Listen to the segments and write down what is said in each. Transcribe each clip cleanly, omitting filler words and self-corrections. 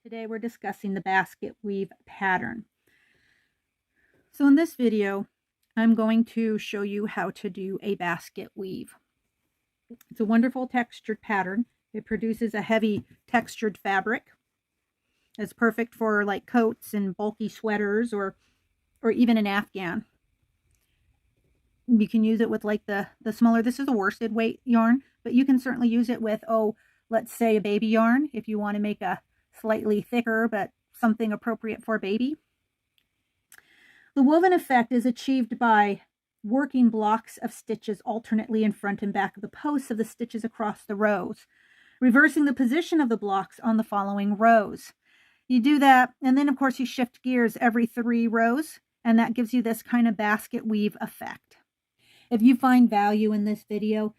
Today we're discussing the basket weave pattern. So in this video, I'm going to show you how to do a basket weave. It's a wonderful textured pattern. It produces a heavy textured fabric. It's perfect for like coats and bulky sweaters or even an afghan. You can use it with like the smaller, this is a worsted weight yarn, but you can certainly use it with, let's say a baby yarn if you want to make a slightly thicker but something appropriate for a baby. The woven effect is achieved by working blocks of stitches alternately in front and back of the posts of the stitches across the rows, reversing the position of the blocks on the following rows. You do that, and then of course you shift gears every 3 rows, and that gives you this kind of basket weave effect. If you find value in this video,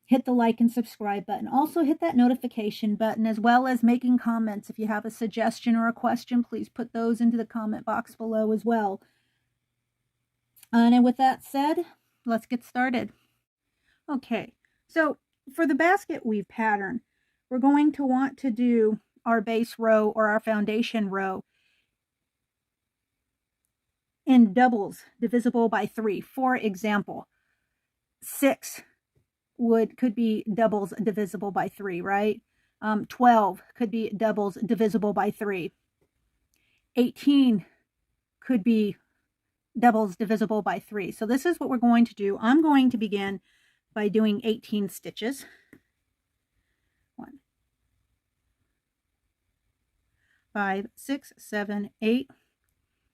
hit the like and subscribe button. Also hit that notification button, as well as making comments. If you have a suggestion or a question, please put those into the comment box below as well. And with that said, let's get started. Okay, so for the basket weave pattern, we're going to want to do our base row or our foundation row in doubles divisible by 3. For example, 6 could be doubles divisible by 3, right? 12 could be doubles divisible by 3. 18 could be doubles divisible by 3. So this is what we're going to do. I'm going to begin by doing 18 stitches. 1, 5, 6, 7, 8,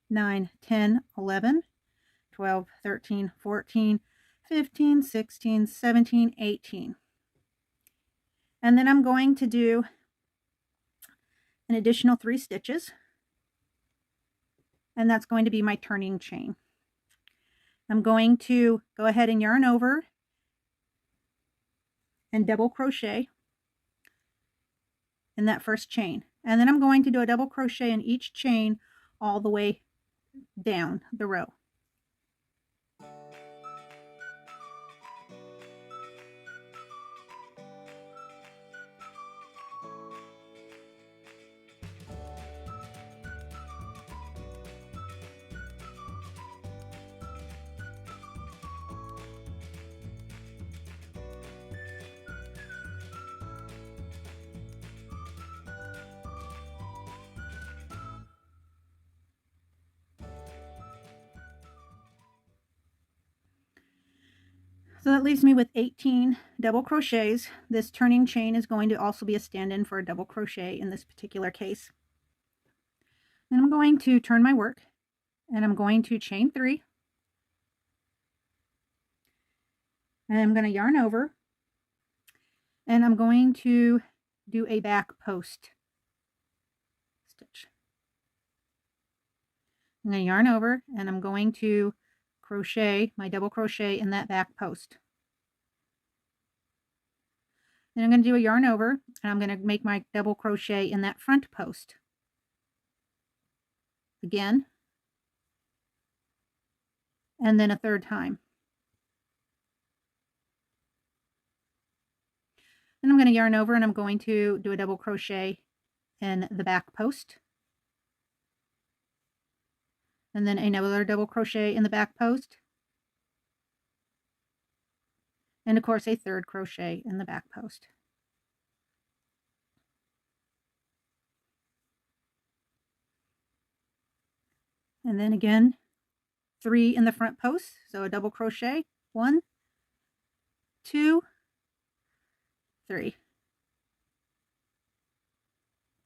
9, 10, 11, 12, 13, 14, 15, 16, 17, 18. And then I'm going to do an additional 3 stitches. And that's going to be my turning chain. I'm going to go ahead and yarn over and double crochet in that first chain. And then I'm going to do a double crochet in each chain all the way down the row. So that leaves me with 18 double crochets. This turning chain is going to also be a stand-in for a double crochet in this particular case. Then I'm going to turn my work, and I'm going to chain 3. And I'm going to yarn over, and I'm going to do a back post stitch. I'm going to yarn over, and I'm going to crochet my double crochet in that back post. Then I'm going to do a yarn over, and I'm going to make my double crochet in that front post. Again, and then a 3rd time. Then I'm going to yarn over, and I'm going to do a double crochet in the back post. And then another double crochet in the back post, and of course a 3rd crochet in the back post. And then again 3 in the front post, so a double crochet, 1, 2, 3,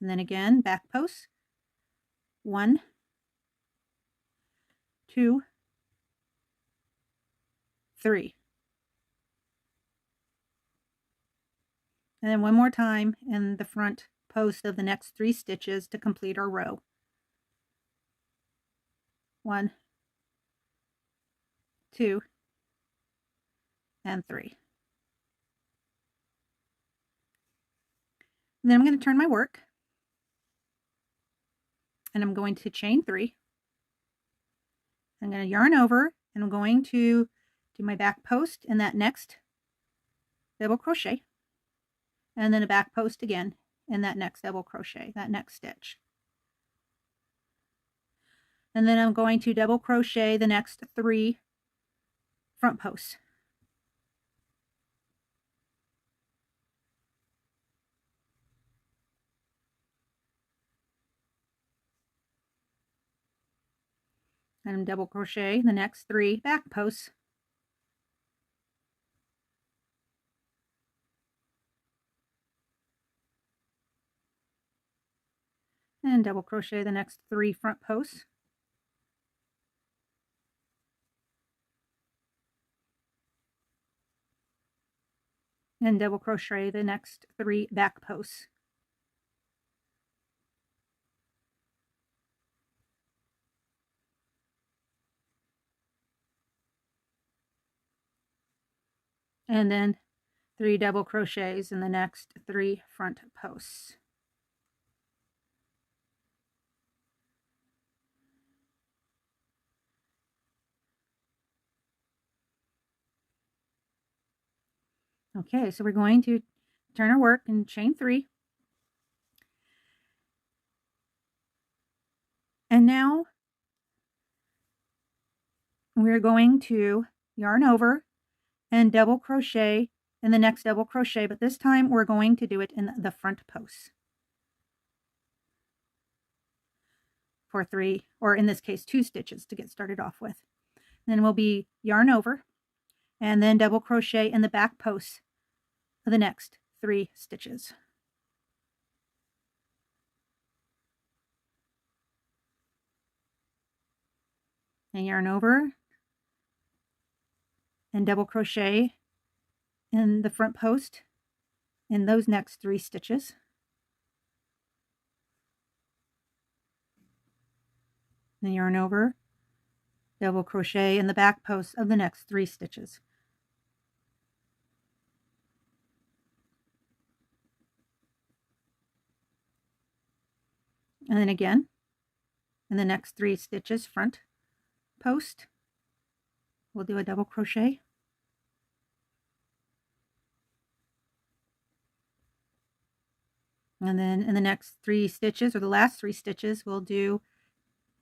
and then again back post, 1, 2, 3, and then one more time in the front post of the next 3 stitches to complete our row. 1, 2, and 3. And then I'm going to turn my work, and I'm going to chain 3. I'm going to yarn over, and I'm going to do my back post in that next double crochet, and then a back post again in that next double crochet, that next stitch. And then I'm going to double crochet the next 3 front posts. And double crochet the next 3 back posts. And double crochet the next 3 front posts. And double crochet the next 3 back posts. And then 3 double crochets in the next 3 front posts. Okay, so we're going to turn our work and chain 3. And now we're going to yarn over and double crochet in the next double crochet, but this time we're going to do it in the front posts for 3, or in this case 2 stitches to get started off with. Then we'll be yarn over and then double crochet in the back posts of the next 3 stitches. And yarn over and double crochet in the front post in those next 3 stitches. Then yarn over, double crochet in the back post of the next 3 stitches. And then again in the next 3 stitches front post we'll do a double crochet, and then in the next 3 stitches, or the last 3 stitches, we'll do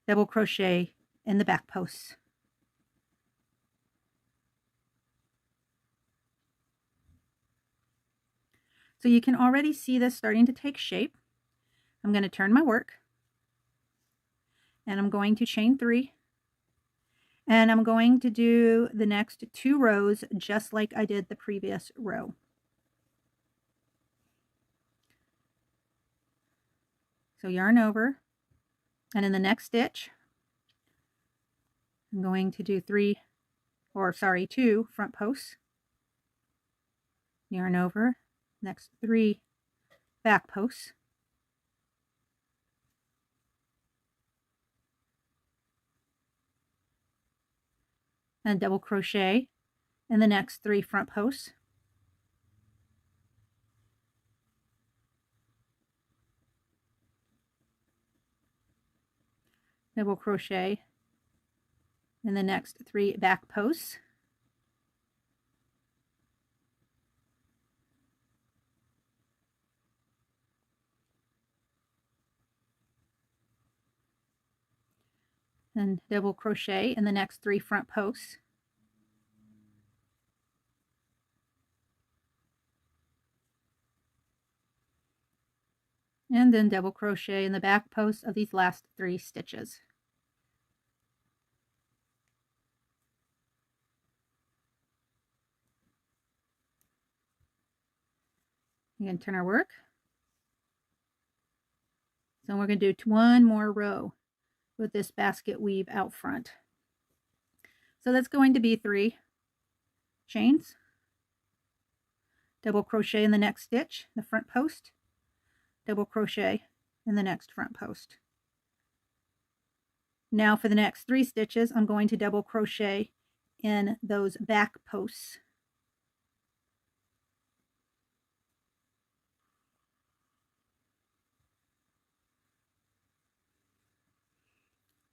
double crochet in the back posts. So you can already see this starting to take shape. I'm going to turn my work and I'm going to chain 3, and I'm going to do the next 2 rows just like I did the previous row. So yarn over, and in the next stitch I'm going to do 2 front posts, yarn over, next 3 back posts, and double crochet in the next 3 front posts, double crochet in the next 3 back posts, and double crochet in the next 3 front posts, and then double crochet in the back post of these last 3 stitches. We're going to turn our work. So we're going to do 1 more row with this basket weave out front. So that's going to be 3 chains, double crochet in the next stitch, the front post, double crochet in the next front post. Now for the next 3 stitches, I'm going to double crochet in those back posts.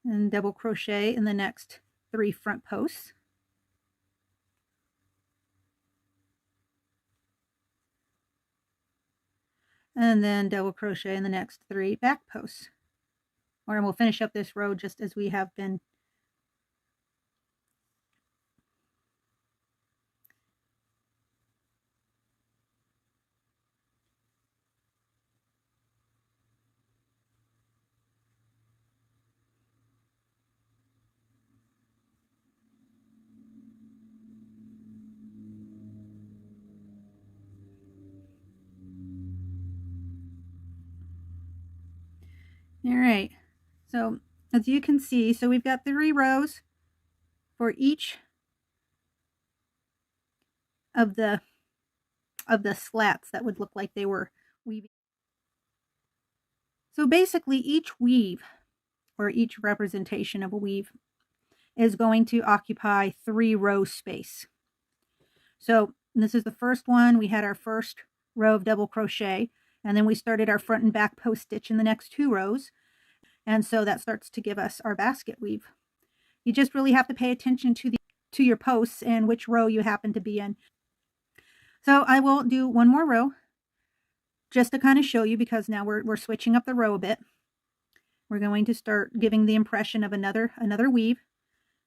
And double crochet in the next 3 front posts. and then double crochet in the next 3 back posts. Or we'll finish up this row just as we have been. All right, so as you can see, so we've got 3 rows for each of the slats that would look like they were weaving. So basically each weave, or each representation of a weave, is going to occupy 3 row space. So this is the first one. We had our first row of double crochet, and then we started our front and back post stitch in the next 2 rows. And so that starts to give us our basket weave. You just really have to pay attention to your posts and which row you happen to be in. So I will do one more row just to kind of show you, because now we're switching up the row a bit. We're going to start giving the impression of another weave.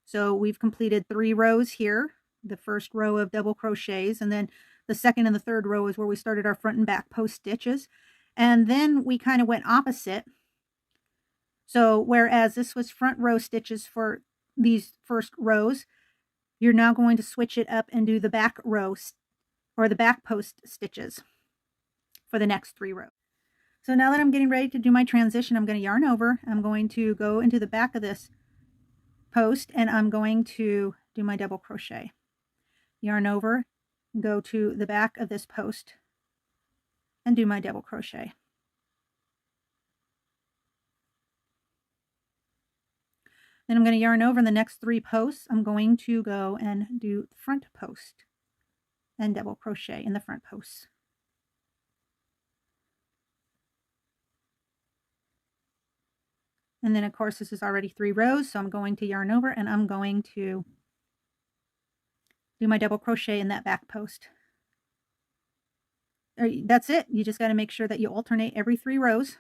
So we've completed 3 rows here, the first row of double crochets, and then the second and the third row is where we started our front and back post stitches. And then we kind of went opposite. So whereas this was front row stitches for these first rows, you're now going to switch it up and do the back row or the back post stitches for the next 3 rows. So now that I'm getting ready to do my transition, I'm going to yarn over. I'm going to go into the back of this post and I'm going to do my double crochet. Yarn over, go to the back of this post and do my double crochet. Then I'm going to yarn over in the next 3 posts. I'm going to go and do the front post and double crochet in the front posts. And then of course this is already 3 rows, so I'm going to yarn over and I'm going to do my double crochet in that back post. That's it. You just got to make sure that you alternate every 3 rows.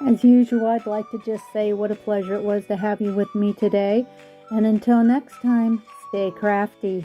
As usual, I'd like to just say what a pleasure it was to have you with me today. And until next time, stay crafty.